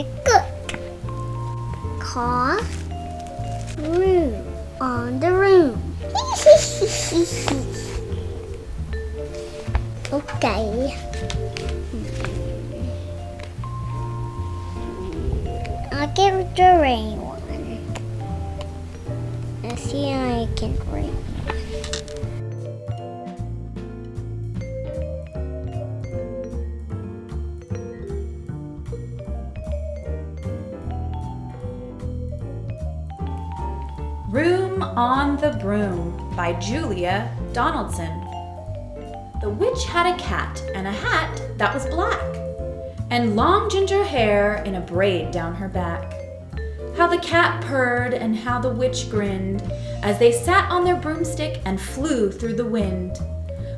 very good. Call Broom on the room. Okay. I'll give the rain one. Let's see how I can rain. Room on the Broom by Julia Donaldson. The witch had a cat and a hat that was black, and long ginger hair in a braid down her back. How the cat purred and how the witch grinned as they sat on their broomstick and flew through the wind.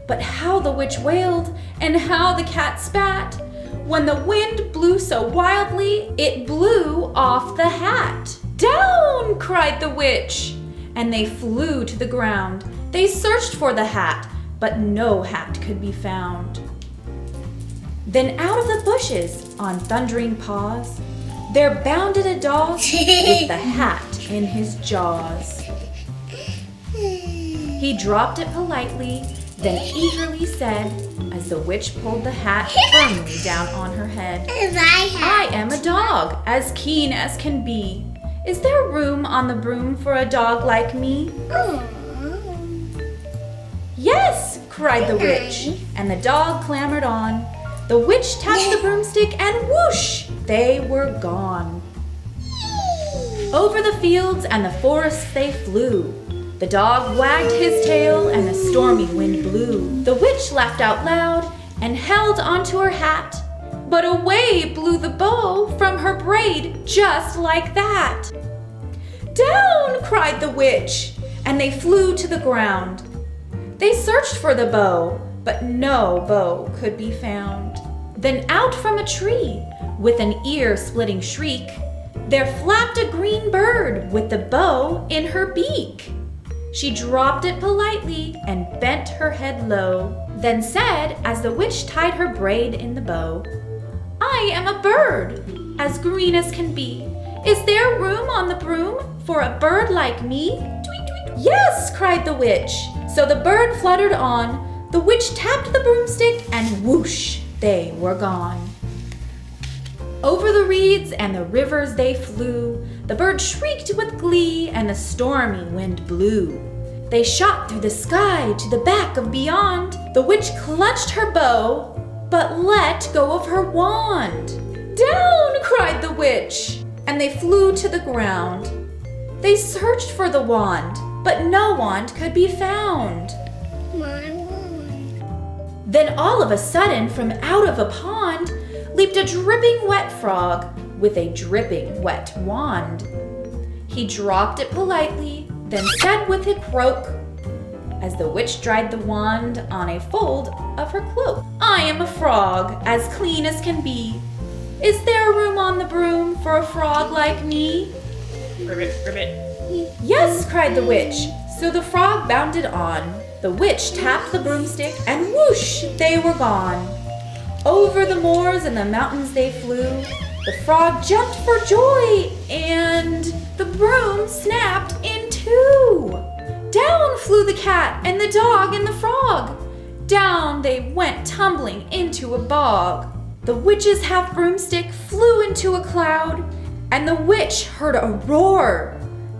But how the witch wailed and how the cat spat when the wind blew so wildly it blew off the hat. "Down!" cried the witch, and they flew to the ground. They searched for the hat, but no hat could be found. Then out of the bushes, on thundering paws, there bounded a dog with the hat in his jaws. He dropped it politely, then eagerly said, as the witch pulled the hat firmly down on her head, "I am a dog, as keen as can be. Is there room on the broom for a dog like me?" "Yes," cried the witch, and the dog clambered on. The witch tapped the broomstick and whoosh, they were gone. Over the fields and the forests they flew. The dog wagged his tail and the stormy wind blew. The witch laughed out loud and held onto her hat, but away blew the bow from her braid just like that. "Down!" cried the witch, and they flew to the ground. They searched for the bow, but no bow could be found. Then out from a tree, with an ear-splitting shriek, there flapped a green bird with the bow in her beak. She dropped it politely and bent her head low, then said, as the witch tied her braid in the bow, "I am a bird, as green as can be. Is there room on the broom for a bird like me?" "Tweet, tweet." "Yes," cried the witch. So the bird fluttered on. The witch tapped the broomstick and whoosh, they were gone. Over the reeds and the rivers they flew. The bird shrieked with glee and the stormy wind blew. They shot through the sky to the back of beyond. The witch clutched her bow, but let go of her wand. "Down!" cried the witch, and they flew to the ground. They searched for the wand, but no wand could be found. Then all of a sudden, from out of a pond, leaped a dripping wet frog with a dripping wet wand. He dropped it politely, then said with a croak, as the witch dried the wand on a fold of her cloak, "I am a frog, as clean as can be. Is there room on the broom for a frog like me?" Ribbit, ribbit. "Yes," cried the witch. So the frog bounded on. The witch tapped the broomstick and whoosh, they were gone. Over the moors and the mountains they flew. The frog jumped for joy and the broom snapped in two. Down flew the cat and the dog and the frog. Down they went tumbling into a bog. The witch's half broomstick flew into a cloud, and the witch heard a roar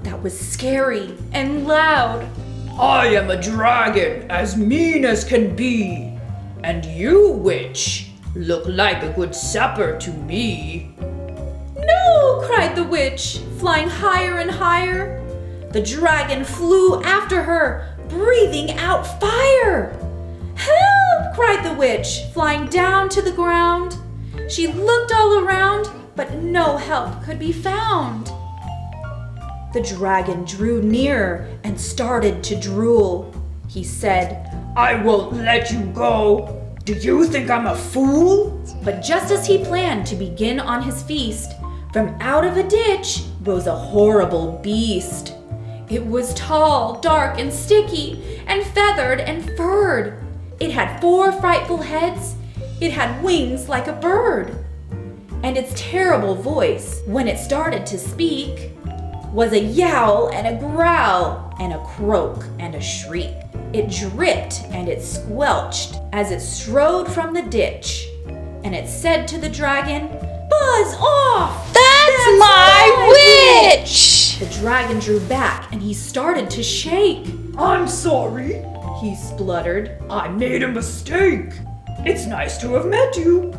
that was scary and loud. "I am a dragon, as mean as can be. And you, witch, look like a good supper to me." "No!" cried the witch, flying higher and higher. The dragon flew after her, breathing out fire. "Help!" cried the witch, flying down to the ground. She looked all around, but no help could be found. The dragon drew nearer and started to drool. He said, "I won't let you go. Do you think I'm a fool?" But just as he planned to begin on his feast, from out of a ditch rose a horrible beast. It was tall, dark, and sticky, and feathered and furred. It had 4 frightful heads. It had wings like a bird. and its terrible voice, when it started to speak, was a yowl and a growl and a croak and a shriek. It dripped and it squelched as it strode from the ditch, and it said to the dragon, "Buzz off! That's my witch!" The dragon drew back and he started to shake. I'm sorry. He spluttered. I made a mistake. It's nice to have met you.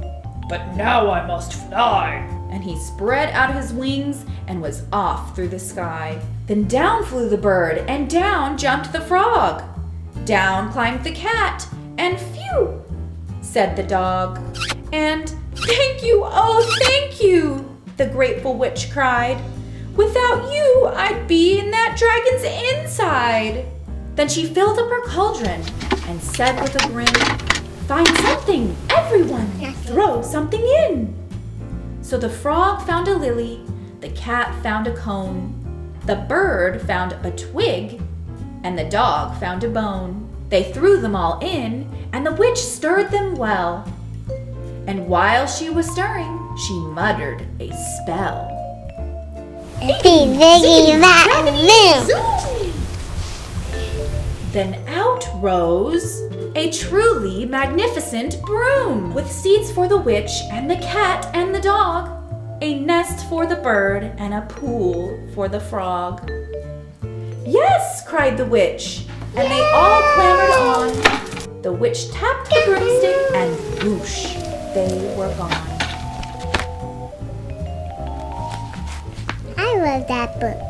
But now I must fly. And he spread out his wings and was off through the sky. Then down flew the bird, and down jumped the frog. Down climbed the cat, and phew, said the dog. And thank you, oh thank you, the grateful witch cried. Without you, I'd be in that dragon's inside. Then she filled up her cauldron and said with a grin, "Find something, everyone, throw something in." So the frog found a lily, the cat found a cone, the bird found a twig, and the dog found a bone. They threw them all in, and the witch stirred them well. And while she was stirring, she muttered a spell. Big, biggie, that boom. Then out rose a truly magnificent broom, with seats for the witch and the cat and the dog, a nest for the bird and a pool for the frog. "Yes!" cried the witch, and they all clambered on. The witch tapped the broomstick and whoosh, they were gone. I love that book.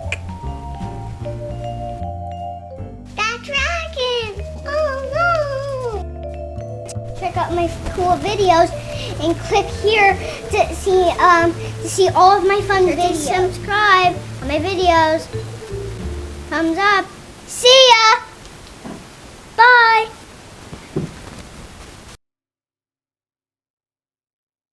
That dragon! Oh no! Check out my cool videos and click here to see all of my fun videos. Subscribe on my videos. Thumbs up. See ya!